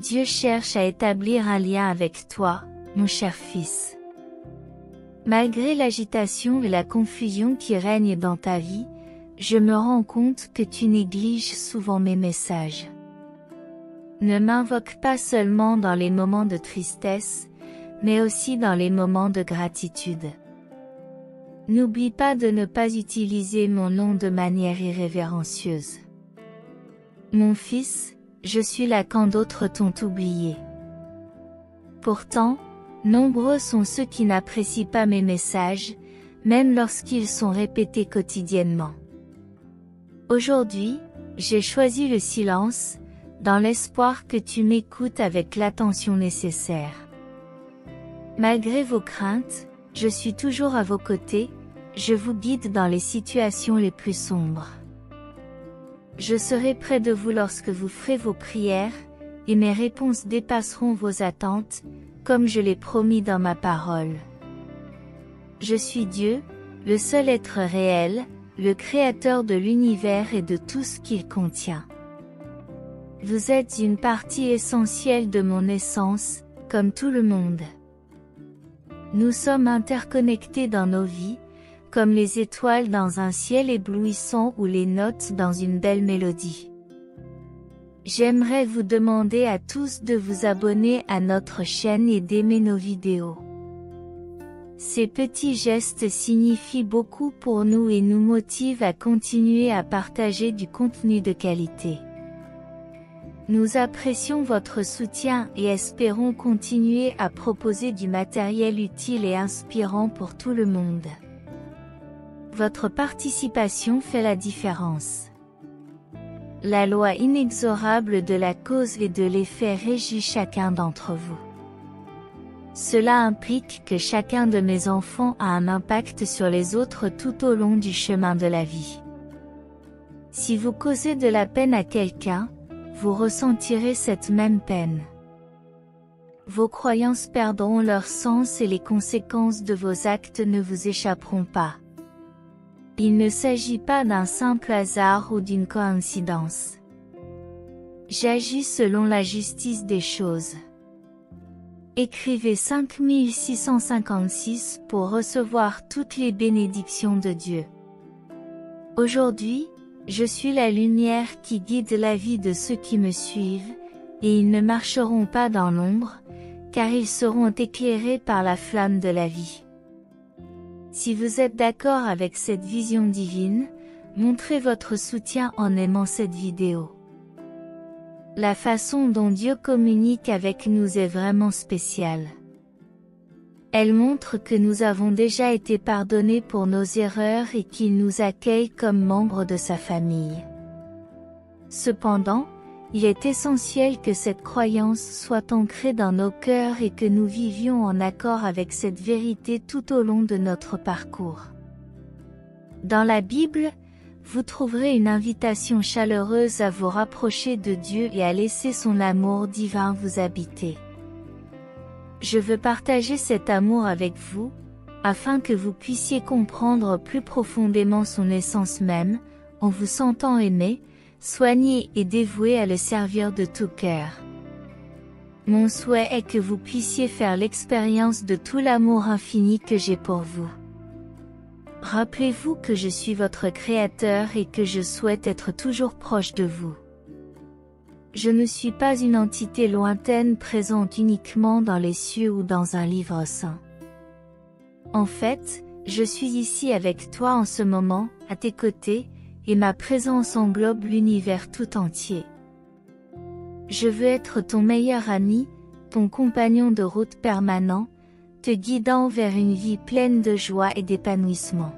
Dieu cherche à établir un lien avec toi, mon cher fils. Malgré l'agitation et la confusion qui règnent dans ta vie, je me rends compte que tu négliges souvent mes messages. Ne m'invoque pas seulement dans les moments de tristesse, mais aussi dans les moments de gratitude. N'oublie pas de ne pas utiliser mon nom de manière irrévérencieuse. Mon fils, je suis là quand d'autres t'ont oublié. Pourtant, nombreux sont ceux qui n'apprécient pas mes messages, même lorsqu'ils sont répétés quotidiennement. Aujourd'hui, j'ai choisi le silence, dans l'espoir que tu m'écoutes avec l'attention nécessaire. Malgré vos craintes, je suis toujours à vos côtés, je vous guide dans les situations les plus sombres. Je serai près de vous lorsque vous ferez vos prières, et mes réponses dépasseront vos attentes, comme je l'ai promis dans ma parole. Je suis Dieu, le seul être réel, le créateur de l'univers et de tout ce qu'il contient. Vous êtes une partie essentielle de mon essence, comme tout le monde. Nous sommes interconnectés dans nos vies, comme les étoiles dans un ciel éblouissant ou les notes dans une belle mélodie. J'aimerais vous demander à tous de vous abonner à notre chaîne et d'aimer nos vidéos. Ces petits gestes signifient beaucoup pour nous et nous motivent à continuer à partager du contenu de qualité. Nous apprécions votre soutien et espérons continuer à proposer du matériel utile et inspirant pour tout le monde. Votre participation fait la différence. La loi inexorable de la cause et de l'effet régit chacun d'entre vous. Cela implique que chacun de mes enfants a un impact sur les autres tout au long du chemin de la vie. Si vous causez de la peine à quelqu'un, vous ressentirez cette même peine. Vos croyances perdront leur sens et les conséquences de vos actes ne vous échapperont pas. Il ne s'agit pas d'un simple hasard ou d'une coïncidence. J'agis selon la justice des choses. Écrivez 5656 pour recevoir toutes les bénédictions de Dieu. Aujourd'hui, je suis la lumière qui guide la vie de ceux qui me suivent, et ils ne marcheront pas dans l'ombre, car ils seront éclairés par la flamme de la vie. Si vous êtes d'accord avec cette vision divine, montrez votre soutien en aimant cette vidéo. La façon dont Dieu communique avec nous est vraiment spéciale. Elle montre que nous avons déjà été pardonnés pour nos erreurs et qu'il nous accueille comme membres de sa famille. Cependant, il est essentiel que cette croyance soit ancrée dans nos cœurs et que nous vivions en accord avec cette vérité tout au long de notre parcours. Dans la Bible, vous trouverez une invitation chaleureuse à vous rapprocher de Dieu et à laisser son amour divin vous habiter. Je veux partager cet amour avec vous, afin que vous puissiez comprendre plus profondément son essence même, en vous sentant aimé, soigné et dévoué à le servir de tout cœur. Mon souhait est que vous puissiez faire l'expérience de tout l'amour infini que j'ai pour vous. Rappelez-vous que je suis votre Créateur et que je souhaite être toujours proche de vous. Je ne suis pas une entité lointaine présente uniquement dans les cieux ou dans un livre saint. En fait, je suis ici avec toi en ce moment, à tes côtés, et ma présence englobe l'univers tout entier. Je veux être ton meilleur ami, ton compagnon de route permanent, te guidant vers une vie pleine de joie et d'épanouissement.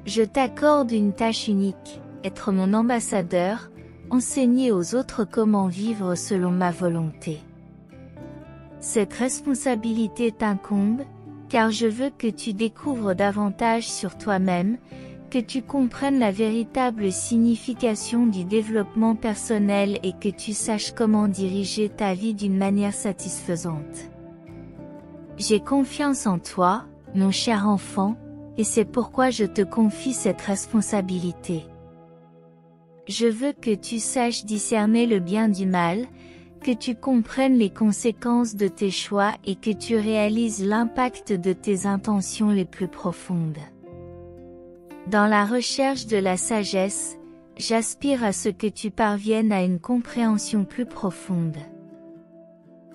Je t'accorde une tâche unique, être mon ambassadeur, enseigner aux autres comment vivre selon ma volonté. Cette responsabilité t'incombe, car je veux que tu découvres davantage sur toi-même, que tu comprennes la véritable signification du développement personnel et que tu saches comment diriger ta vie d'une manière satisfaisante. J'ai confiance en toi, mon cher enfant, et c'est pourquoi je te confie cette responsabilité. Je veux que tu saches discerner le bien du mal, que tu comprennes les conséquences de tes choix et que tu réalises l'impact de tes intentions les plus profondes. Dans la recherche de la sagesse, j'aspire à ce que tu parviennes à une compréhension plus profonde.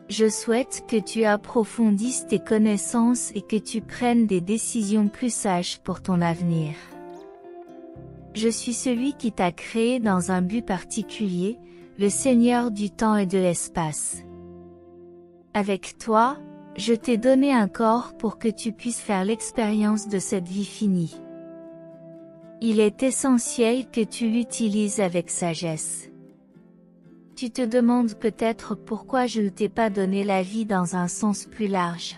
Je souhaite que tu approfondisses tes connaissances et que tu prennes des décisions plus sages pour ton avenir. Je suis celui qui t'a créé dans un but particulier, le Seigneur du temps et de l'espace. Avec toi, je t'ai donné un corps pour que tu puisses faire l'expérience de cette vie finie. Il est essentiel que tu l'utilises avec sagesse. Tu te demandes peut-être pourquoi je ne t'ai pas donné la vie dans un sens plus large.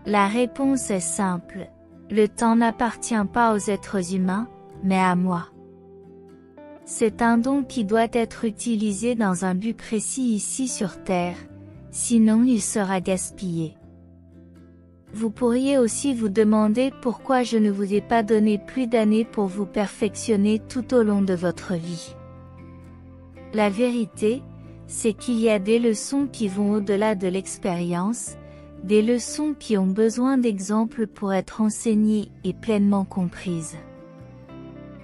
La réponse est simple, le temps n'appartient pas aux êtres humains, mais à moi. C'est un don qui doit être utilisé dans un but précis ici sur Terre, sinon il sera gaspillé. Vous pourriez aussi vous demander pourquoi je ne vous ai pas donné plus d'années pour vous perfectionner tout au long de votre vie. La vérité, c'est qu'il y a des leçons qui vont au-delà de l'expérience, des leçons qui ont besoin d'exemples pour être enseignées et pleinement comprises.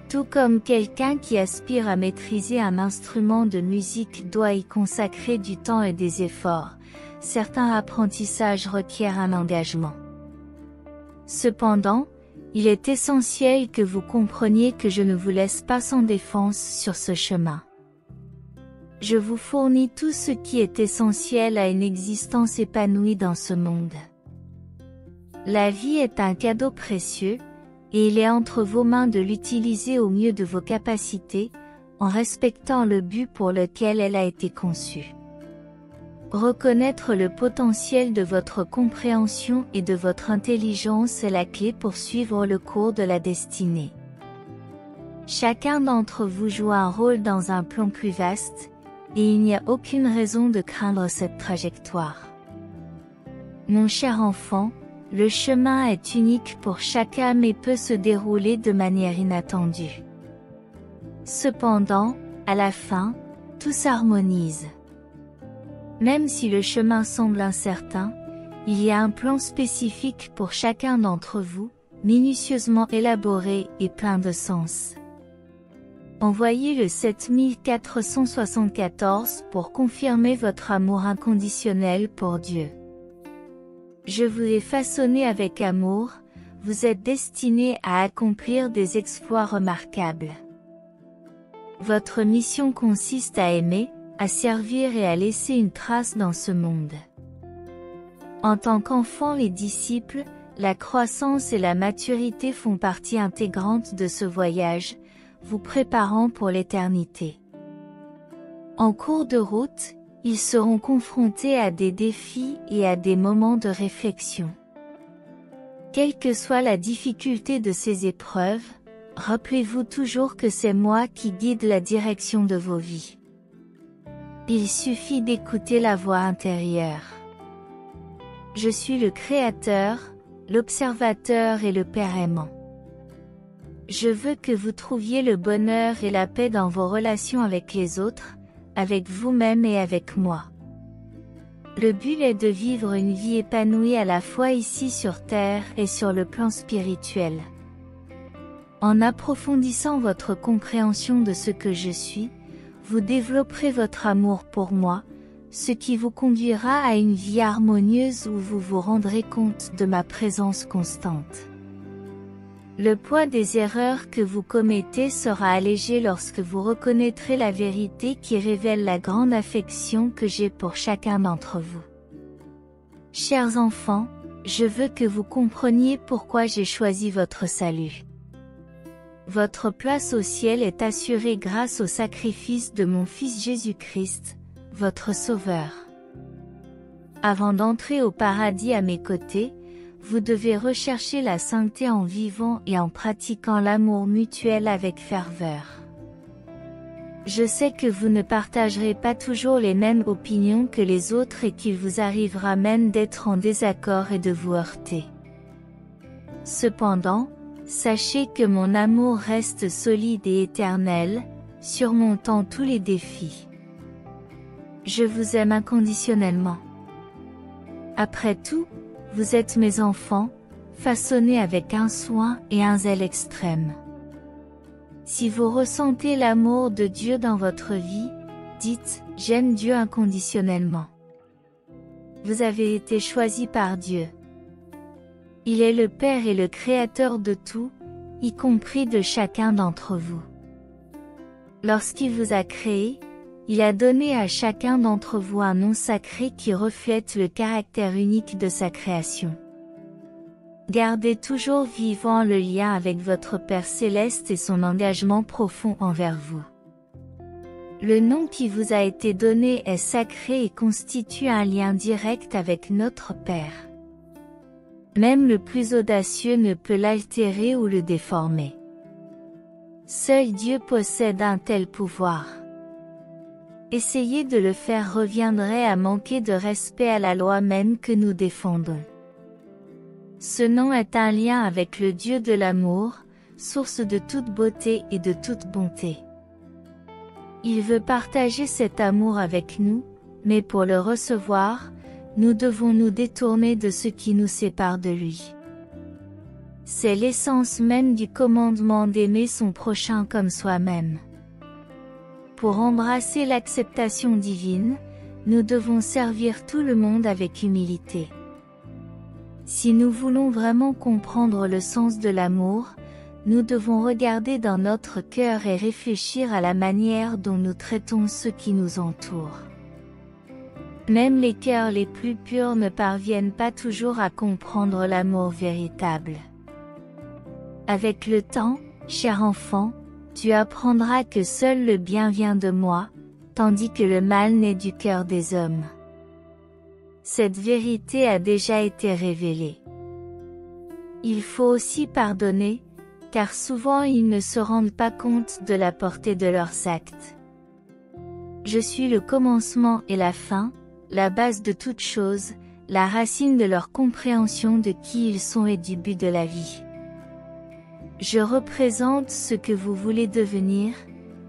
Tout comme quelqu'un qui aspire à maîtriser un instrument de musique doit y consacrer du temps et des efforts, certains apprentissages requièrent un engagement. Cependant, il est essentiel que vous compreniez que je ne vous laisse pas sans défense sur ce chemin. Je vous fournis tout ce qui est essentiel à une existence épanouie dans ce monde. La vie est un cadeau précieux, et il est entre vos mains de l'utiliser au mieux de vos capacités, en respectant le but pour lequel elle a été conçue. Reconnaître le potentiel de votre compréhension et de votre intelligence est la clé pour suivre le cours de la destinée. Chacun d'entre vous joue un rôle dans un plan plus vaste, et il n'y a aucune raison de craindre cette trajectoire. Mon cher enfant, le chemin est unique pour chaque âme et peut se dérouler de manière inattendue. Cependant, à la fin, tout s'harmonise. Même si le chemin semble incertain, il y a un plan spécifique pour chacun d'entre vous, minutieusement élaboré et plein de sens. Envoyez le 7474 pour confirmer votre amour inconditionnel pour Dieu. Je vous ai façonné avec amour, vous êtes destiné à accomplir des exploits remarquables. Votre mission consiste à aimer, à servir et à laisser une trace dans ce monde. En tant qu'enfants et disciples, la croissance et la maturité font partie intégrante de ce voyage, vous préparant pour l'éternité. En cours de route, ils seront confrontés à des défis et à des moments de réflexion. Quelle que soit la difficulté de ces épreuves, rappelez-vous toujours que c'est moi qui guide la direction de vos vies. Il suffit d'écouter la voix intérieure. Je suis le Créateur, l'Observateur et le Père aimant. Je veux que vous trouviez le bonheur et la paix dans vos relations avec les autres, avec vous-même et avec moi. Le but est de vivre une vie épanouie à la fois ici sur Terre et sur le plan spirituel. En approfondissant votre compréhension de ce que je suis, vous développerez votre amour pour moi, ce qui vous conduira à une vie harmonieuse où vous vous rendrez compte de ma présence constante. Le poids des erreurs que vous commettez sera allégé lorsque vous reconnaîtrez la vérité qui révèle la grande affection que j'ai pour chacun d'entre vous. Chers enfants, je veux que vous compreniez pourquoi j'ai choisi votre salut. Votre place au ciel est assurée grâce au sacrifice de mon Fils Jésus-Christ, votre Sauveur. Avant d'entrer au paradis à mes côtés, vous devez rechercher la sainteté en vivant et en pratiquant l'amour mutuel avec ferveur. Je sais que vous ne partagerez pas toujours les mêmes opinions que les autres et qu'il vous arrivera même d'être en désaccord et de vous heurter. Cependant, sachez que mon amour reste solide et éternel, surmontant tous les défis. je vous aime inconditionnellement. Après tout, vous êtes mes enfants, façonnés avec un soin et un zèle extrême. Si vous ressentez l'amour de Dieu dans votre vie, dites « J'aime Dieu inconditionnellement ». Vous avez été choisi par Dieu. Il est le Père et le Créateur de tout, y compris de chacun d'entre vous. Lorsqu'il vous a créé, il a donné à chacun d'entre vous un nom sacré qui reflète le caractère unique de sa création. Gardez toujours vivant le lien avec votre Père Céleste et son engagement profond envers vous. Le nom qui vous a été donné est sacré et constitue un lien direct avec notre Père. Même le plus audacieux ne peut l'altérer ou le déformer. Seul Dieu possède un tel pouvoir. Essayer de le faire reviendrait à manquer de respect à la loi même que nous défendons. Ce nom est un lien avec le Dieu de l'amour, source de toute beauté et de toute bonté. Il veut partager cet amour avec nous, mais pour le recevoir, nous devons nous détourner de ce qui nous sépare de lui. C'est l'essence même du commandement d'aimer son prochain comme soi-même. Pour embrasser l'acceptation divine, nous devons servir tout le monde avec humilité. Si nous voulons vraiment comprendre le sens de l'amour, nous devons regarder dans notre cœur et réfléchir à la manière dont nous traitons ceux qui nous entourent. Même les cœurs les plus purs ne parviennent pas toujours à comprendre l'amour véritable. Avec le temps, cher enfant, tu apprendras que seul le bien vient de moi, tandis que le mal naît du cœur des hommes. Cette vérité a déjà été révélée. Il faut aussi pardonner, car souvent ils ne se rendent pas compte de la portée de leurs actes. Je suis le commencement et la fin, la base de toute chose, la racine de leur compréhension de qui ils sont et du but de la vie. Je représente ce que vous voulez devenir,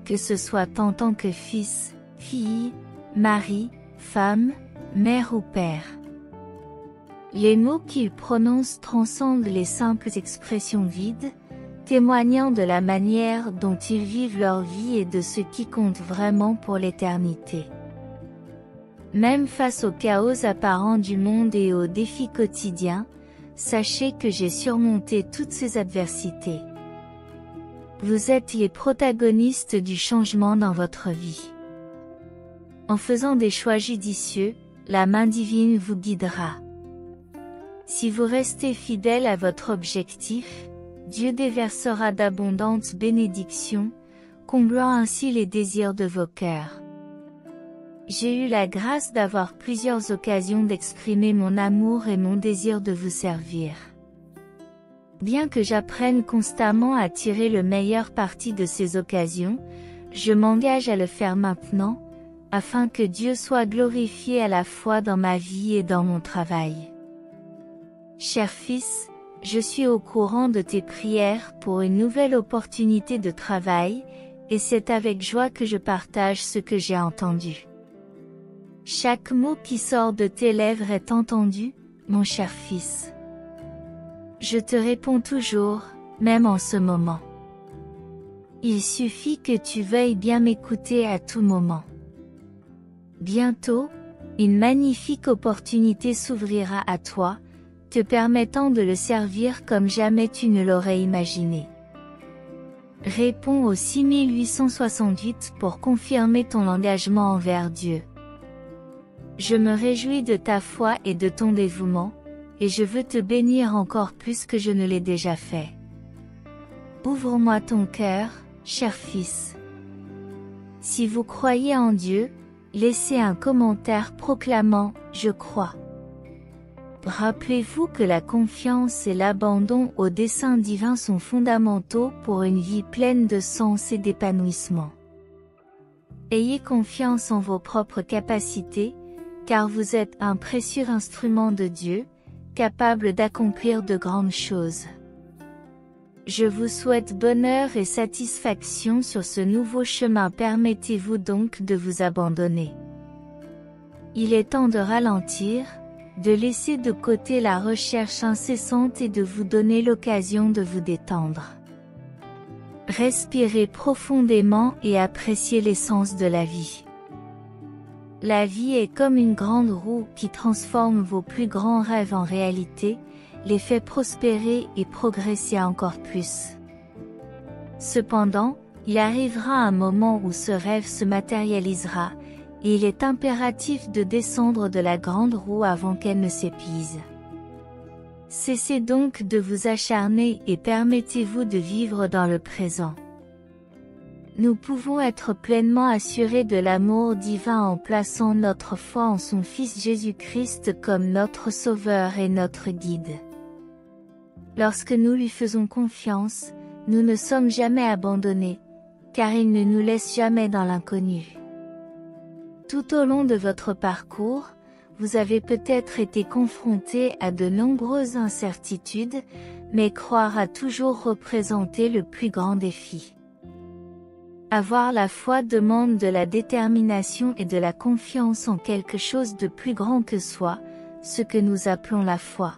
que ce soit en tant que fils, fille, mari, femme, mère ou père. Les mots qu'ils prononcent transcendent les simples expressions vides, témoignant de la manière dont ils vivent leur vie et de ce qui compte vraiment pour l'éternité. Même face au chaos apparent du monde et aux défis quotidiens, sachez que j'ai surmonté toutes ces adversités. Vous êtes les protagonistes du changement dans votre vie. En faisant des choix judicieux, la main divine vous guidera. Si vous restez fidèle à votre objectif, Dieu déversera d'abondantes bénédictions, comblant ainsi les désirs de vos cœurs. J'ai eu la grâce d'avoir plusieurs occasions d'exprimer mon amour et mon désir de vous servir. Bien que j'apprenne constamment à tirer le meilleur parti de ces occasions, je m'engage à le faire maintenant, afin que Dieu soit glorifié à la fois dans ma vie et dans mon travail. Cher fils, je suis au courant de tes prières pour une nouvelle opportunité de travail, et c'est avec joie que je partage ce que j'ai entendu. Chaque mot qui sort de tes lèvres est entendu, mon cher fils. Je te réponds toujours, même en ce moment. Il suffit que tu veuilles bien m'écouter à tout moment. Bientôt, une magnifique opportunité s'ouvrira à toi, te permettant de le servir comme jamais tu ne l'aurais imaginé. Réponds au 6868 pour confirmer ton engagement envers Dieu. Je me réjouis de ta foi et de ton dévouement, et je veux te bénir encore plus que je ne l'ai déjà fait. Ouvre-moi ton cœur, cher fils. Si vous croyez en Dieu, laissez un commentaire proclamant « Je crois ». Rappelez-vous que la confiance et l'abandon au dessein divin sont fondamentaux pour une vie pleine de sens et d'épanouissement. Ayez confiance en vos propres capacités, car vous êtes un précieux instrument de Dieu, capable d'accomplir de grandes choses. Je vous souhaite bonheur et satisfaction sur ce nouveau chemin. Permettez-vous donc de vous abandonner. Il est temps de ralentir, de laisser de côté la recherche incessante et de vous donner l'occasion de vous détendre. Respirez profondément et appréciez l'essence de la vie. La vie est comme une grande roue qui transforme vos plus grands rêves en réalité, les fait prospérer et progresser encore plus. Cependant, il arrivera un moment où ce rêve se matérialisera, et il est impératif de descendre de la grande roue avant qu'elle ne s'épuise. Cessez donc de vous acharner et permettez-vous de vivre dans le présent. Nous pouvons être pleinement assurés de l'amour divin en plaçant notre foi en son Fils Jésus-Christ comme notre Sauveur et notre guide. Lorsque nous lui faisons confiance, nous ne sommes jamais abandonnés, car il ne nous laisse jamais dans l'inconnu. Tout au long de votre parcours, vous avez peut-être été confronté à de nombreuses incertitudes, mais croire a toujours représenté le plus grand défi. Avoir la foi demande de la détermination et de la confiance en quelque chose de plus grand que soi, ce que nous appelons la foi.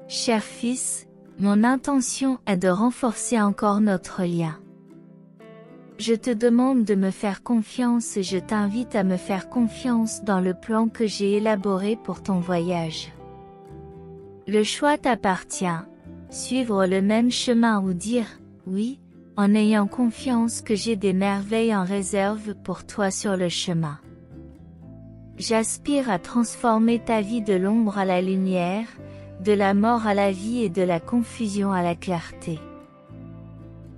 Cher fils, mon intention est de renforcer encore notre lien. Je te demande de me faire confiance et je t'invite à me faire confiance dans le plan que j'ai élaboré pour ton voyage. Le choix t'appartient, suivre le même chemin ou dire « oui », en ayant confiance que j'ai des merveilles en réserve pour toi sur le chemin. J'aspire à transformer ta vie de l'ombre à la lumière, de la mort à la vie et de la confusion à la clarté.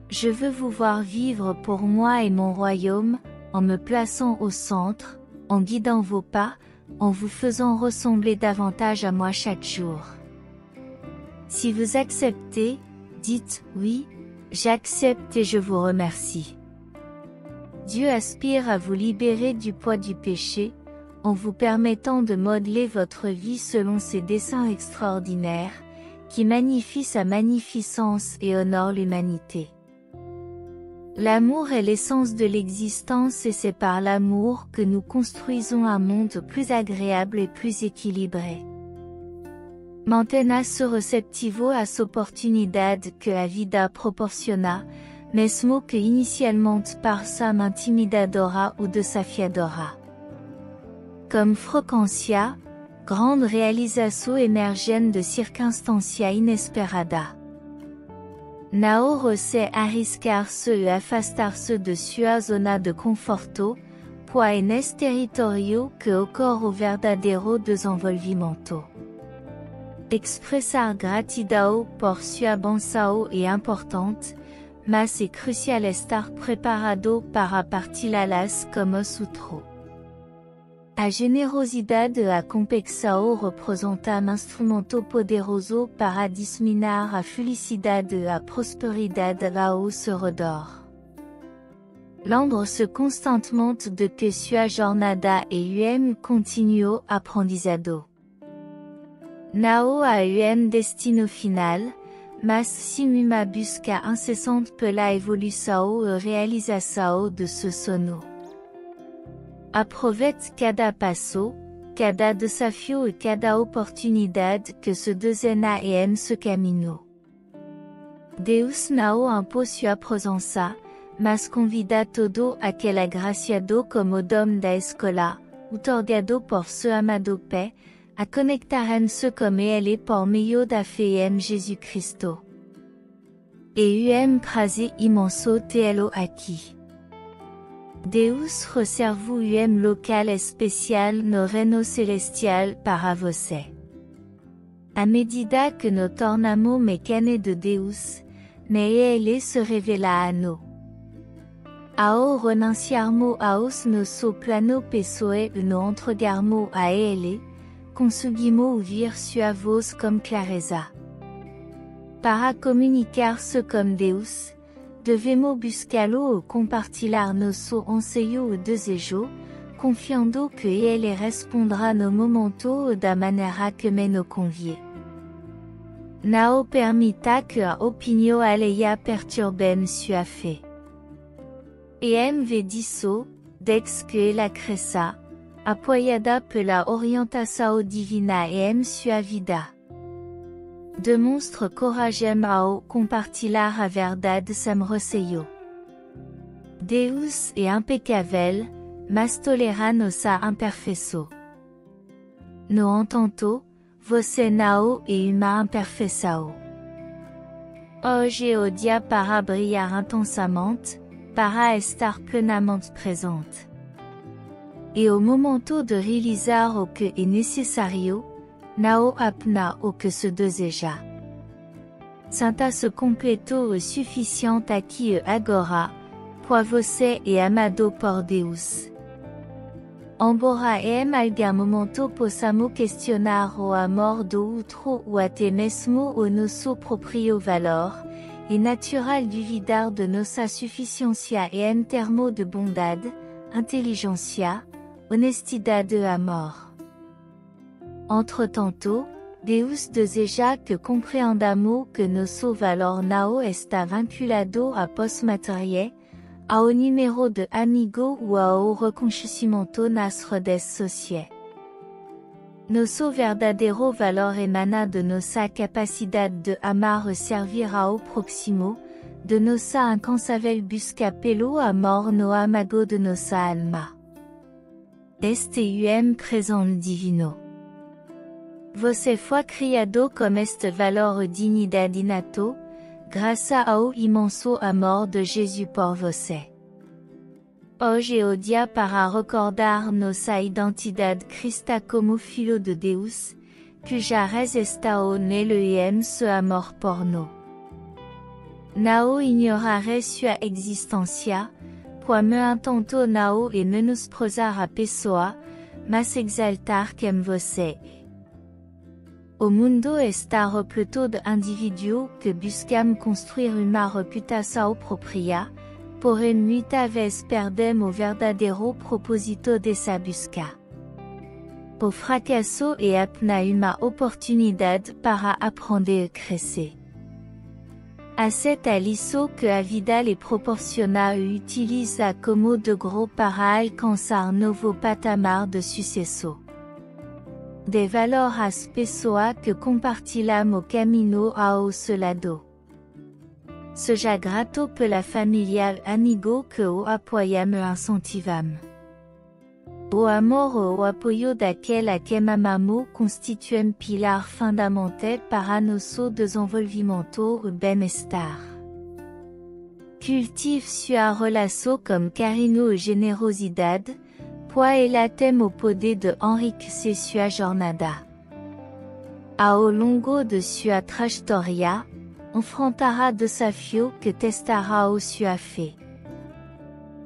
Je veux vous voir vivre pour moi et mon royaume, en me plaçant au centre, en guidant vos pas, en vous faisant ressembler davantage à moi chaque jour. Si vous acceptez, dites « oui », j'accepte et je vous remercie. Dieu aspire à vous libérer du poids du péché, en vous permettant de modeler votre vie selon ses desseins extraordinaires, qui magnifient sa magnificence et honorent l'humanité. L'amour est l'essence de l'existence et c'est par l'amour que nous construisons un monde plus agréable et plus équilibré. Manténase receptivo a oportunidad que a vida proporciona, mesmo que inicialmente parça intimidadora ou desafiadora. Comme frecuencia, grande realização emergen de circunstancia inesperada. Não rece arriscar-se e afastar-se de sua zona de conforto, pois nesse território que ocorre o verdadeiro desenvolvimento. Expressar gratidão por sua bênção é importante, mas é crucial estar preparado para partilhá-las como os outros. A generosidade e a compexão representam instrumento poderoso para disseminar a felicidade e a prosperidade ao seu redor. Lembre-se constantemente de que sua jornada é um contínuo aprendizado. Não há destino final, mas sim uma busca incessante pela evolução e realização de seu sonho. Aproveite cada passo, cada desafio e cada oportunidade que se desenha em seu caminho. Deus não impôs sua presença, mas convida todo aquele agraciado como dom da escola, otorgado por seu amado Pai, a conectarem-se como ele por meio da fé em Jesus Cristo. E prazer imenso tê-lo aqui. Deus reserve local especial no reino celestial para você. À medida que nos tornamos mecanes de Deus, ele se revela a nous. Ao renunciarmos aos nossos planos pessoais e nos entregarmos a ele, conseguimos ouvir sua voz com clareza. Para comunicar-se com Deus, devemos buscá-lo e compartilhar nosso anseio e desejo, confiando que ele respondrá no momento e da maneira que me nos convie. Não permita que a opinião alheia perturbe sua fé. E me disso, dès que ela cresça, apoyada pela orientação divina e em sua vida. Demonstre coragem ao compartilhar a verdade sem receio. Deus é impecável, mas tolera nossa imperfeição. No entanto, você não é uma imperfeição. Hoje é o dia para brilhar intensamente, para estar plenamente presente. É o momento de realizar o que é necessário, não apenas o que se deseja. Sinta-se completo o suficiente aqui e agora, pois você é amado por Deus. Embora em algum momento possamos questionar o amor do outro ou até mesmo o nosso próprio valor, é natural duvidar de nossa suficiência em termos de bondade, inteligência, honestidade e amor. Entretanto, Deus deseja que compreendamos que nosso valor não está vinculado a posses matériels, ao número de amigos ou ao reconhecimento nas redes sociais. Nosso verdadeiro valor emana de nossa capacidade de amar e servir ao próximo, de nossa incansável busca pelo amor no âmago de nossa alma. Este é presente divino. Você foi criado com este valor e dignidade inato, graças ao imenso amor de Jesus por você. Hoje é o dia para recordar nossa identidade cristã como filho de Deus, cuja raiz está nele e em seu amor por nós. Não ignorarei sua existência, pois meu intento não é menosprezar a pessoa, mas exaltar quem você é. O mundo está repleto de indivíduos que buscam construir uma reputação própria, porém muitas vezes perdemos o verdadeiro propósito dessa busca. O fracasso é apenas uma oportunidade para aprender e crescer. Aceite a lição que a vida lhe proporciona e utilize-a como degrau para alcançar novo patamar de sucesso. Dê valor às pessoas que compartilham o caminho ao seu lado. Seja grato pela família e amigo que o apoiam e incentivam. O amor e o apoio daquele a quem amamos constituem pilar fundamental para nosso desenvolvimento e bem-estar. Cultive sua relação com carinho e generosidade, pois ela tem o poder de enriquecer sua jornada. Ao longo de sua trajetória, enfrentará desafios que testarão sua fé.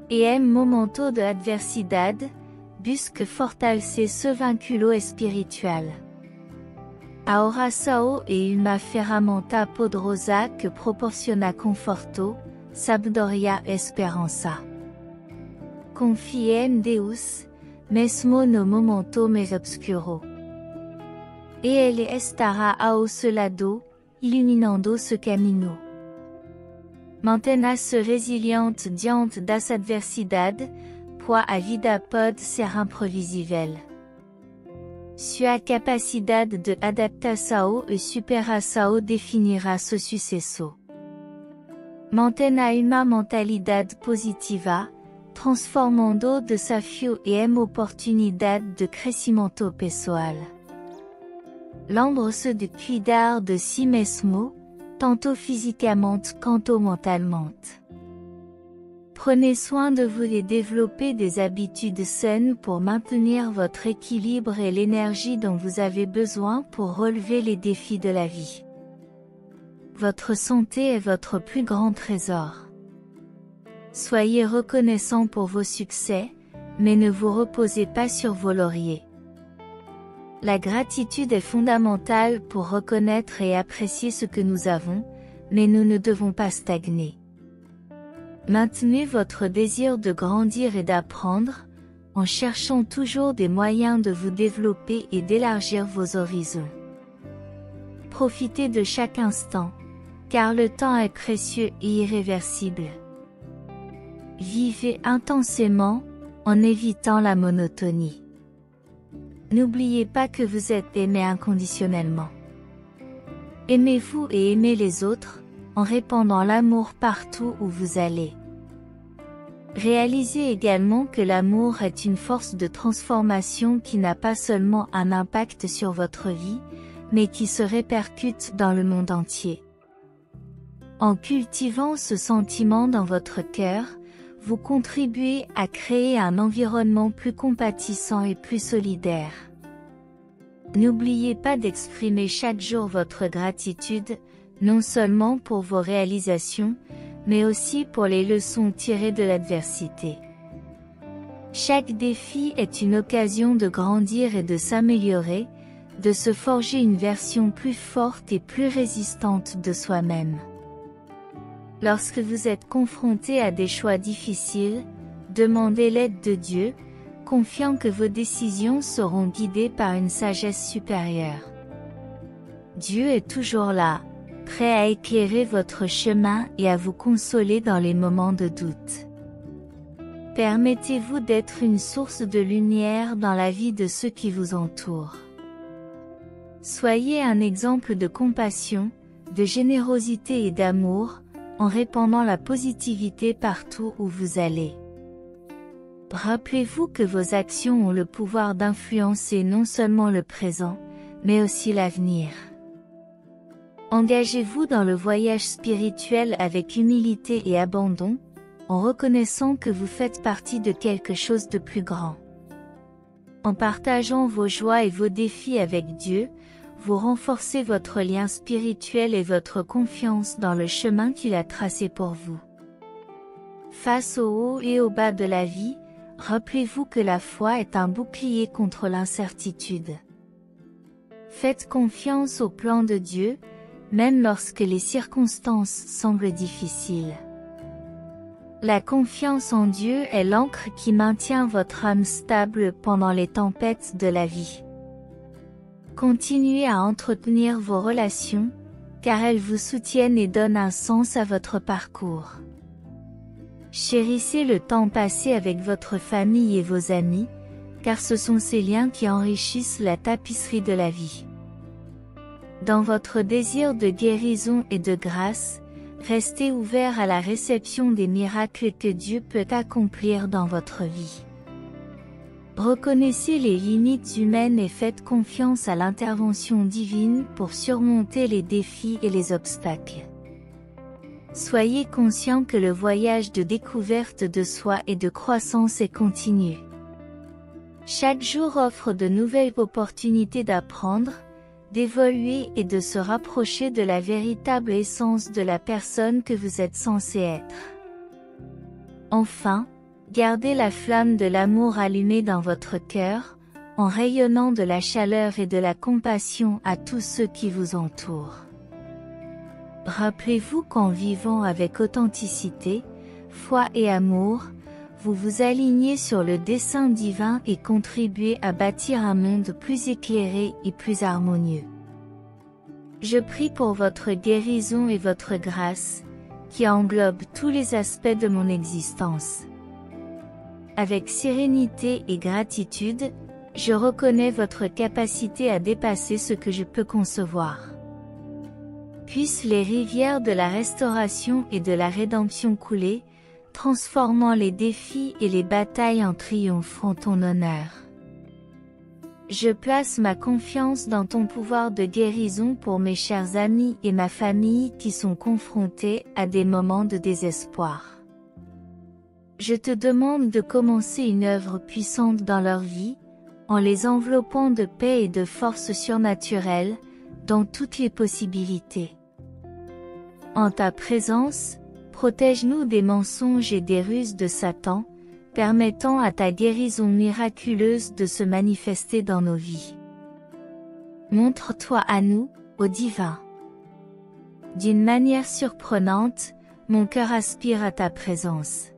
E em momento de adversidade, busque fortalecer seu vínculo espiritual. A oração é uma ferramenta poderosa que proporciona conforto, sabedoria e esperança. Confie em Deus, mesmo no momento mais obscuro. E Ele estará ao seu lado, iluminando seu caminho. Mantenha-se resiliente diante das adversidades, pois a vida pode ser imprevisível. Sua capacidade de adaptação e superação definirá seu sucesso. Mantenha uma mentalidade positiva, transformando desafio em oportunidade de crescimento pessoal. Lembre-se de cuidar de si mesmo, tanto physiquement quanto mentalement. Prenez soin de vous et développez des habitudes saines pour maintenir votre équilibre et l'énergie dont vous avez besoin pour relever les défis de la vie. Votre santé est votre plus grand trésor. Soyez reconnaissant pour vos succès, mais ne vous reposez pas sur vos lauriers. La gratitude est fondamentale pour reconnaître et apprécier ce que nous avons, mais nous ne devons pas stagner. Maintenez votre désir de grandir et d'apprendre, en cherchant toujours des moyens de vous développer et d'élargir vos horizons. Profitez de chaque instant, car le temps est précieux et irréversible. Vivez intensément, en évitant la monotonie. N'oubliez pas que vous êtes aimé inconditionnellement. Aimez-vous et aimez les autres, en répandant l'amour partout où vous allez. Réalisez également que l'amour est une force de transformation qui n'a pas seulement un impact sur votre vie, mais qui se répercute dans le monde entier. En cultivant ce sentiment dans votre cœur, vous contribuez à créer un environnement plus compatissant et plus solidaire. N'oubliez pas d'exprimer chaque jour votre gratitude, non seulement pour vos réalisations, mais aussi pour les leçons tirées de l'adversité. Chaque défi est une occasion de grandir et de s'améliorer, de se forger une version plus forte et plus résistante de soi-même. Lorsque vous êtes confronté à des choix difficiles, demandez l'aide de Dieu, confiant que vos décisions seront guidées par une sagesse supérieure. Dieu est toujours là, prêt à éclairer votre chemin et à vous consoler dans les moments de doute. Permettez-vous d'être une source de lumière dans la vie de ceux qui vous entourent. Soyez un exemple de compassion, de générosité et d'amour, en répandant la positivité partout où vous allez. Rappelez-vous que vos actions ont le pouvoir d'influencer non seulement le présent, mais aussi l'avenir. Engagez-vous dans le voyage spirituel avec humilité et abandon, en reconnaissant que vous faites partie de quelque chose de plus grand. En partageant vos joies et vos défis avec Dieu, vous renforcez votre lien spirituel et votre confiance dans le chemin qu'il a tracé pour vous. Face au haut et au bas de la vie, rappelez-vous que la foi est un bouclier contre l'incertitude. Faites confiance au plan de Dieu, même lorsque les circonstances semblent difficiles. La confiance en Dieu est l'ancre qui maintient votre âme stable pendant les tempêtes de la vie. Continuez à entretenir vos relations, car elles vous soutiennent et donnent un sens à votre parcours. Chérissez le temps passé avec votre famille et vos amis, car ce sont ces liens qui enrichissent la tapisserie de la vie. Dans votre désir de guérison et de grâce, restez ouvert à la réception des miracles que Dieu peut accomplir dans votre vie. Reconnaissez les limites humaines et faites confiance à l'intervention divine pour surmonter les défis et les obstacles. Soyez conscient que le voyage de découverte de soi et de croissance est continu. Chaque jour offre de nouvelles opportunités d'apprendre, d'évoluer et de se rapprocher de la véritable essence de la personne que vous êtes censé être. Enfin, gardez la flamme de l'amour allumée dans votre cœur, en rayonnant de la chaleur et de la compassion à tous ceux qui vous entourent. Rappelez-vous qu'en vivant avec authenticité, foi et amour, vous vous alignez sur le dessein divin et contribuez à bâtir un monde plus éclairé et plus harmonieux. Je prie pour votre guérison et votre grâce, qui englobe tous les aspects de mon existence. Avec sérénité et gratitude, je reconnais votre capacité à dépasser ce que je peux concevoir. Puissent les rivières de la restauration et de la rédemption couler, transformant les défis et les batailles en triomphe en ton honneur. Je place ma confiance dans ton pouvoir de guérison pour mes chers amis et ma famille qui sont confrontés à des moments de désespoir. Je te demande de commencer une œuvre puissante dans leur vie, en les enveloppant de paix et de force surnaturelle, dans toutes les possibilités. En ta présence, protège-nous des mensonges et des ruses de Satan, permettant à ta guérison miraculeuse de se manifester dans nos vies. Montre-toi à nous, ô divin. D'une manière surprenante, mon cœur aspire à ta présence.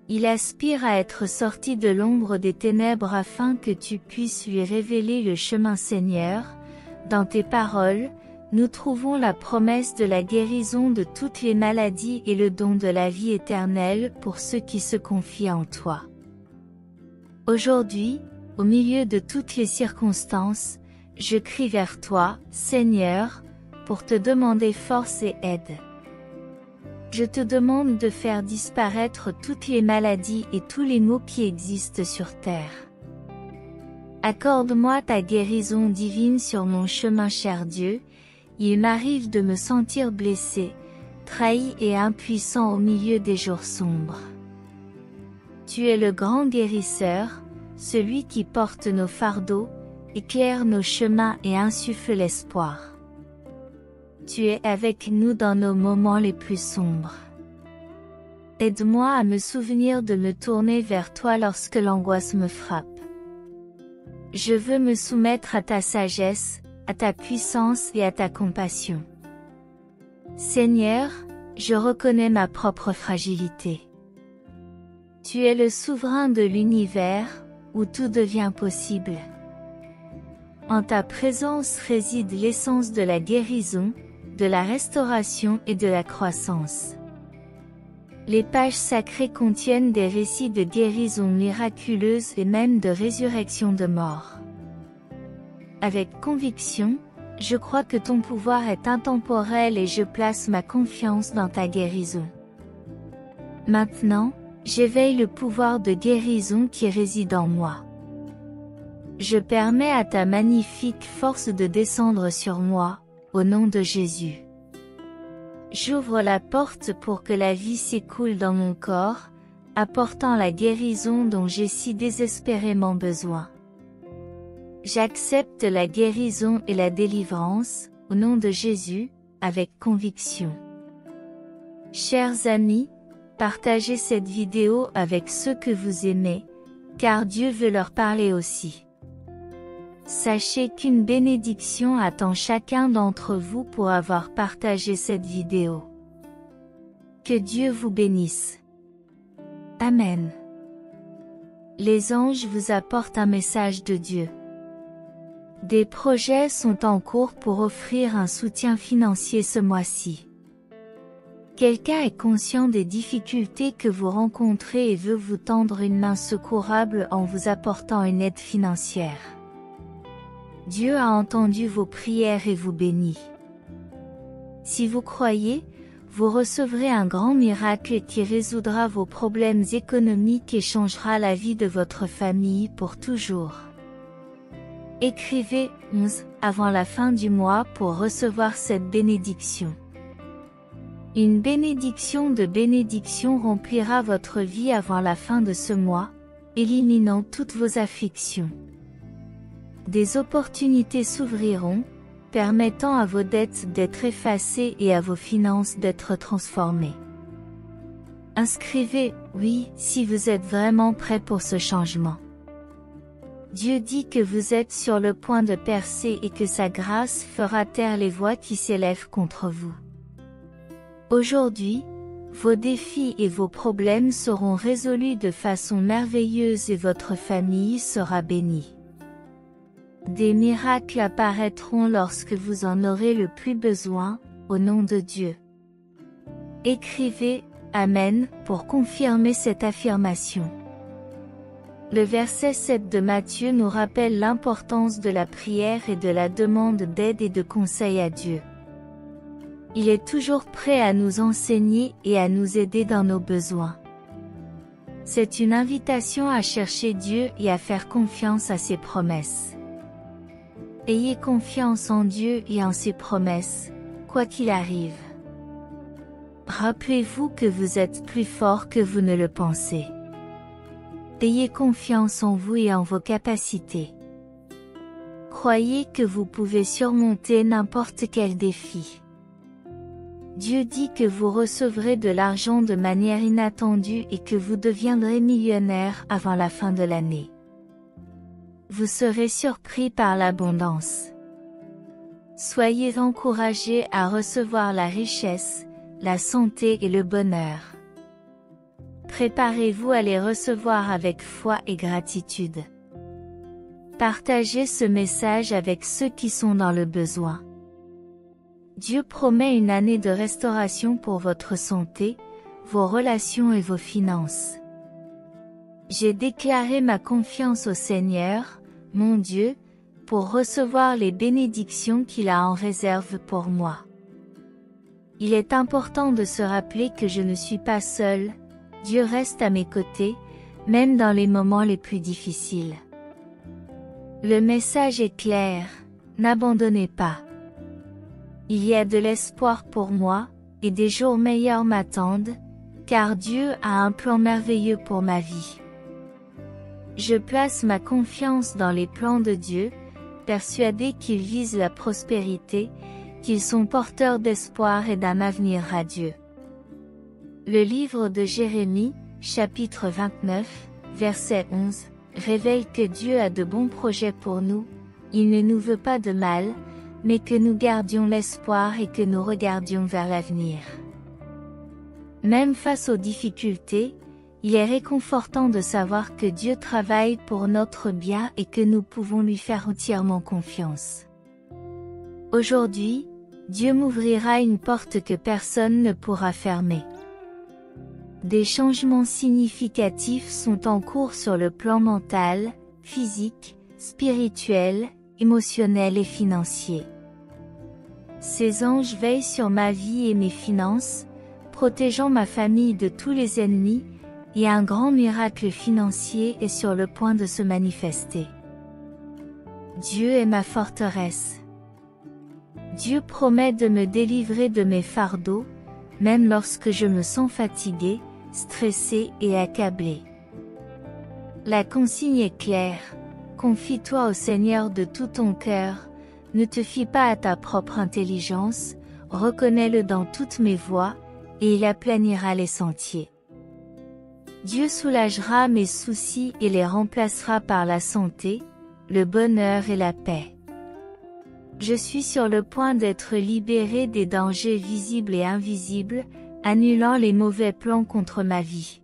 Il aspire à être sorti de l'ombre des ténèbres afin que tu puisses lui révéler le chemin Seigneur. Dans tes paroles, nous trouvons la promesse de la guérison de toutes les maladies et le don de la vie éternelle pour ceux qui se confient en toi. Aujourd'hui, au milieu de toutes les circonstances, je crie vers toi, Seigneur, pour te demander force et aide. Je te demande de faire disparaître toutes les maladies et tous les maux qui existent sur terre. Accorde-moi ta guérison divine sur mon chemin, cher Dieu. Il m'arrive de me sentir blessé, trahi et impuissant au milieu des jours sombres. Tu es le grand guérisseur, celui qui porte nos fardeaux, éclaire nos chemins et insuffle l'espoir. Tu es avec nous dans nos moments les plus sombres. Aide-moi à me souvenir de me tourner vers toi lorsque l'angoisse me frappe. Je veux me soumettre à ta sagesse, à ta puissance et à ta compassion. Seigneur, je reconnais ma propre fragilité. Tu es le souverain de l'univers, où tout devient possible. En ta présence réside l'essence de la guérison, de la restauration et de la croissance. Les pages sacrées contiennent des récits de guérison miraculeuse et même de résurrection de morts. Avec conviction, je crois que ton pouvoir est intemporel et je place ma confiance dans ta guérison. Maintenant, j'éveille le pouvoir de guérison qui réside en moi. Je permets à ta magnifique force de descendre sur moi, au nom de Jésus. J'ouvre la porte pour que la vie s'écoule dans mon corps, apportant la guérison dont j'ai si désespérément besoin. J'accepte la guérison et la délivrance, au nom de Jésus, avec conviction. Chers amis, partagez cette vidéo avec ceux que vous aimez, car Dieu veut leur parler aussi. Sachez qu'une bénédiction attend chacun d'entre vous pour avoir partagé cette vidéo. Que Dieu vous bénisse. Amen. Les anges vous apportent un message de Dieu. Des projets sont en cours pour offrir un soutien financier ce mois-ci. Quelqu'un est conscient des difficultés que vous rencontrez et veut vous tendre une main secourable en vous apportant une aide financière. Dieu a entendu vos prières et vous bénit. Si vous croyez, vous recevrez un grand miracle qui résoudra vos problèmes économiques et changera la vie de votre famille pour toujours. Écrivez 11 avant la fin du mois pour recevoir cette bénédiction. Une bénédiction de bénédiction remplira votre vie avant la fin de ce mois, éliminant toutes vos afflictions. Des opportunités s'ouvriront, permettant à vos dettes d'être effacées et à vos finances d'être transformées. Inscrivez « Oui » si vous êtes vraiment prêt pour ce changement. Dieu dit que vous êtes sur le point de percer et que sa grâce fera taire les voix qui s'élèvent contre vous. Aujourd'hui, vos défis et vos problèmes seront résolus de façon merveilleuse et votre famille sera bénie. Des miracles apparaîtront lorsque vous en aurez le plus besoin, au nom de Dieu. Écrivez « Amen » pour confirmer cette affirmation. Le verset 7 de Matthieu nous rappelle l'importance de la prière et de la demande d'aide et de conseil à Dieu. Il est toujours prêt à nous enseigner et à nous aider dans nos besoins. C'est une invitation à chercher Dieu et à faire confiance à ses promesses. Ayez confiance en Dieu et en ses promesses, quoi qu'il arrive. Rappelez-vous que vous êtes plus fort que vous ne le pensez. Ayez confiance en vous et en vos capacités. Croyez que vous pouvez surmonter n'importe quel défi. Dieu dit que vous recevrez de l'argent de manière inattendue et que vous deviendrez millionnaire avant la fin de l'année. Vous serez surpris par l'abondance. Soyez encouragés à recevoir la richesse, la santé et le bonheur. Préparez-vous à les recevoir avec foi et gratitude. Partagez ce message avec ceux qui sont dans le besoin. Dieu promet une année de restauration pour votre santé, vos relations et vos finances. J'ai déclaré ma confiance au Seigneur, mon Dieu, pour recevoir les bénédictions qu'il a en réserve pour moi. Il est important de se rappeler que je ne suis pas seul, Dieu reste à mes côtés, même dans les moments les plus difficiles. Le message est clair, n'abandonnez pas. Il y a de l'espoir pour moi, et des jours meilleurs m'attendent, car Dieu a un plan merveilleux pour ma vie. Je place ma confiance dans les plans de Dieu, persuadé qu'ils visent la prospérité, qu'ils sont porteurs d'espoir et d'un avenir radieux. Le livre de Jérémie, chapitre 29, verset 11, révèle que Dieu a de bons projets pour nous, il ne nous veut pas de mal, mais que nous gardions l'espoir et que nous regardions vers l'avenir. Même face aux difficultés, il est réconfortant de savoir que Dieu travaille pour notre bien et que nous pouvons lui faire entièrement confiance. Aujourd'hui, Dieu m'ouvrira une porte que personne ne pourra fermer. Des changements significatifs sont en cours sur le plan mental, physique, spirituel, émotionnel et financier. Ces anges veillent sur ma vie et mes finances, protégeant ma famille de tous les ennemis, et un grand miracle financier est sur le point de se manifester. Dieu est ma forteresse. Dieu promet de me délivrer de mes fardeaux, même lorsque je me sens fatigué, stressé et accablé. La consigne est claire, confie-toi au Seigneur de tout ton cœur, ne te fie pas à ta propre intelligence, reconnais-le dans toutes mes voies, et il aplanira les sentiers. Dieu soulagera mes soucis et les remplacera par la santé, le bonheur et la paix. Je suis sur le point d'être libéré des dangers visibles et invisibles, annulant les mauvais plans contre ma vie.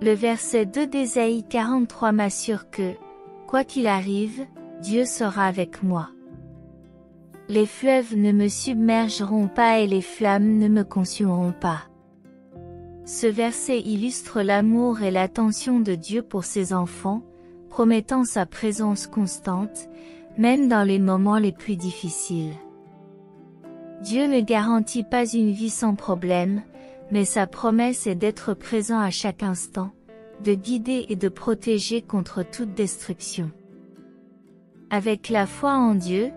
Le verset 2 d'Ésaïe 43 m'assure que, quoi qu'il arrive, Dieu sera avec moi. Les fleuves ne me submergeront pas et les flammes ne me consumeront pas. Ce verset illustre l'amour et l'attention de Dieu pour ses enfants, promettant sa présence constante, même dans les moments les plus difficiles. Dieu ne garantit pas une vie sans problème, mais sa promesse est d'être présent à chaque instant, de guider et de protéger contre toute destruction. Avec la foi en Dieu,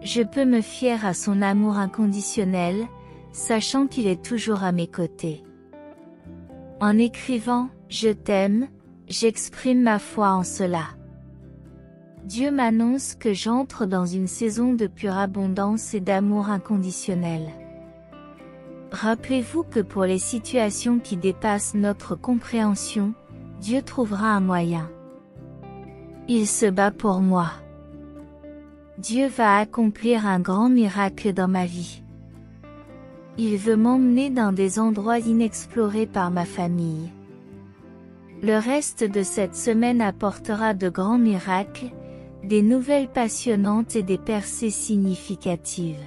je peux me fier à son amour inconditionnel, sachant qu'il est toujours à mes côtés. En écrivant « Je t'aime », j'exprime ma foi en cela. Dieu m'annonce que j'entre dans une saison de pure abondance et d'amour inconditionnel. Rappelez-vous que pour les situations qui dépassent notre compréhension, Dieu trouvera un moyen. Il se bat pour moi. Dieu va accomplir un grand miracle dans ma vie. Il veut m'emmener dans des endroits inexplorés par ma famille. Le reste de cette semaine apportera de grands miracles, des nouvelles passionnantes et des percées significatives.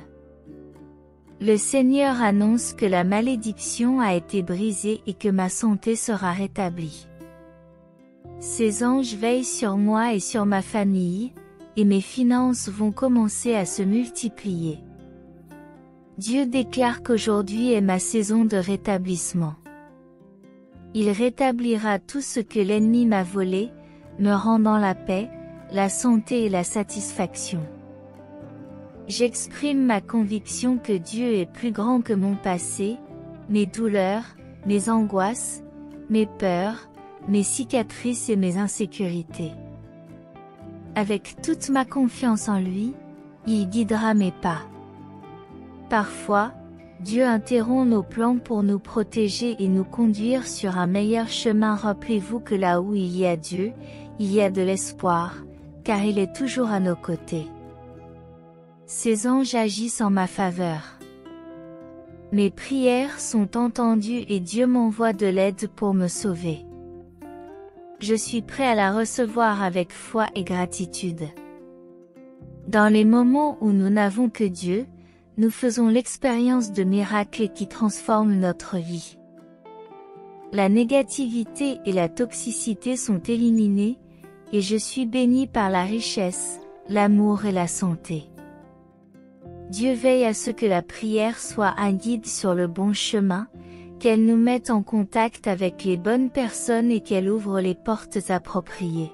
Le Seigneur annonce que la malédiction a été brisée et que ma santé sera rétablie. Ses anges veillent sur moi et sur ma famille, et mes finances vont commencer à se multiplier. Dieu déclare qu'aujourd'hui est ma saison de rétablissement. Il rétablira tout ce que l'ennemi m'a volé, me rendant la paix, la santé et la satisfaction. J'exprime ma conviction que Dieu est plus grand que mon passé, mes douleurs, mes angoisses, mes peurs, mes cicatrices et mes insécurités. Avec toute ma confiance en lui, il guidera mes pas. Parfois, Dieu interrompt nos plans pour nous protéger et nous conduire sur un meilleur chemin. Rappelez-vous que là où il y a Dieu, il y a de l'espoir, car il est toujours à nos côtés. Ses anges agissent en ma faveur. Mes prières sont entendues et Dieu m'envoie de l'aide pour me sauver. Je suis prêt à la recevoir avec foi et gratitude. Dans les moments où nous n'avons que Dieu, nous faisons l'expérience de miracles qui transforment notre vie. La négativité et la toxicité sont éliminées, et je suis béni par la richesse, l'amour et la santé. Dieu veille à ce que la prière soit un guide sur le bon chemin, qu'elle nous mette en contact avec les bonnes personnes et qu'elle ouvre les portes appropriées.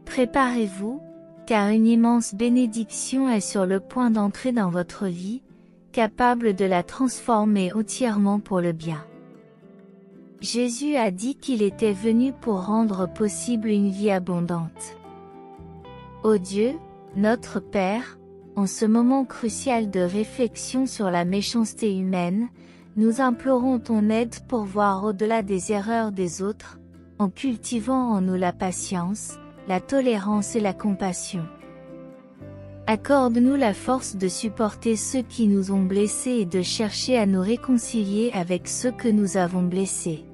Préparez-vous, car une immense bénédiction est sur le point d'entrer dans votre vie, capable de la transformer entièrement pour le bien. Jésus a dit qu'il était venu pour rendre possible une vie abondante. Ô Dieu, notre Père, en ce moment crucial de réflexion sur la méchanceté humaine, nous implorons ton aide pour voir au-delà des erreurs des autres, en cultivant en nous la patience, la tolérance et la compassion. Accorde-nous la force de supporter ceux qui nous ont blessés et de chercher à nous réconcilier avec ceux que nous avons blessés.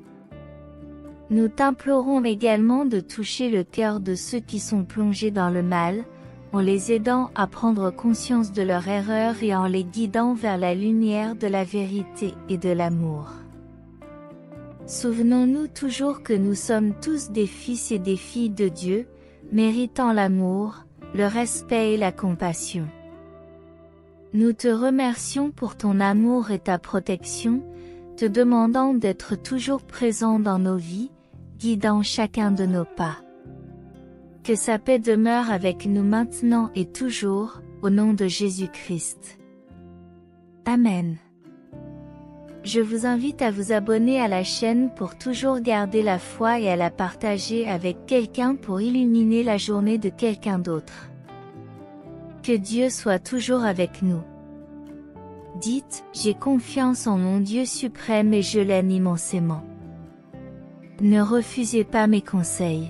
Nous t'implorons également de toucher le cœur de ceux qui sont plongés dans le mal, en les aidant à prendre conscience de leurs erreurs et en les guidant vers la lumière de la vérité et de l'amour. Souvenons-nous toujours que nous sommes tous des fils et des filles de Dieu, méritant l'amour, le respect et la compassion. Nous te remercions pour ton amour et ta protection, te demandant d'être toujours présent dans nos vies, guidant chacun de nos pas. Que sa paix demeure avec nous maintenant et toujours, au nom de Jésus-Christ. Amen. Je vous invite à vous abonner à la chaîne pour toujours garder la foi et à la partager avec quelqu'un pour illuminer la journée de quelqu'un d'autre. Que Dieu soit toujours avec nous. Dites, j'ai confiance en mon Dieu suprême et je l'aime immensément. Ne refusez pas mes conseils.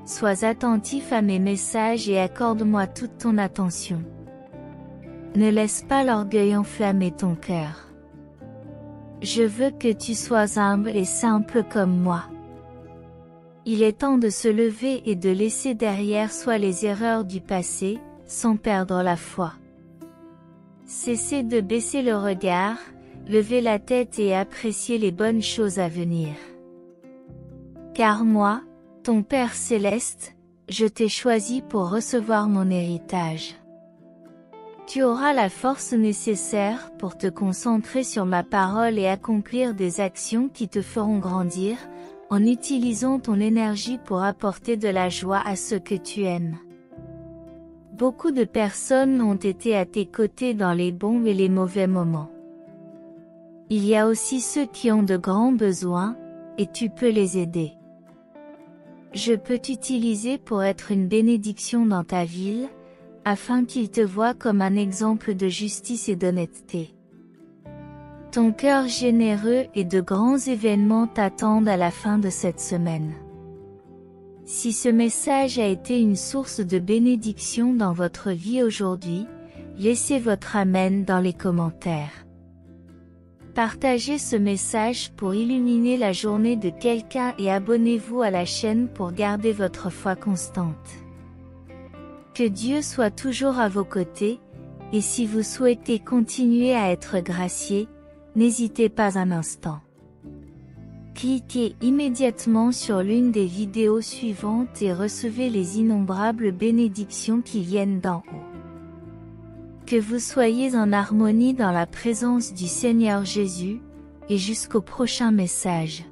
Sois attentif à mes messages et accorde-moi toute ton attention. Ne laisse pas l'orgueil enflammer ton cœur. Je veux que tu sois humble et simple comme moi. Il est temps de se lever et de laisser derrière soi les erreurs du passé, sans perdre la foi. Cessez de baisser le regard, levez la tête et appréciez les bonnes choses à venir. Car moi, ton Père céleste, je t'ai choisi pour recevoir mon héritage. Tu auras la force nécessaire pour te concentrer sur ma parole et accomplir des actions qui te feront grandir, en utilisant ton énergie pour apporter de la joie à ceux que tu aimes. Beaucoup de personnes ont été à tes côtés dans les bons et les mauvais moments. Il y a aussi ceux qui ont de grands besoins, et tu peux les aider. Je peux t'utiliser pour être une bénédiction dans ta ville, afin qu'ils te voient comme un exemple de justice et d'honnêteté. Ton cœur généreux et de grands événements t'attendent à la fin de cette semaine. Si ce message a été une source de bénédiction dans votre vie aujourd'hui, laissez votre Amen dans les commentaires. Partagez ce message pour illuminer la journée de quelqu'un et abonnez-vous à la chaîne pour garder votre foi constante. Que Dieu soit toujours à vos côtés, et si vous souhaitez continuer à être gracié, n'hésitez pas un instant. Cliquez immédiatement sur l'une des vidéos suivantes et recevez les innombrables bénédictions qui viennent d'en haut. Que vous soyez en harmonie dans la présence du Seigneur Jésus, et jusqu'au prochain message.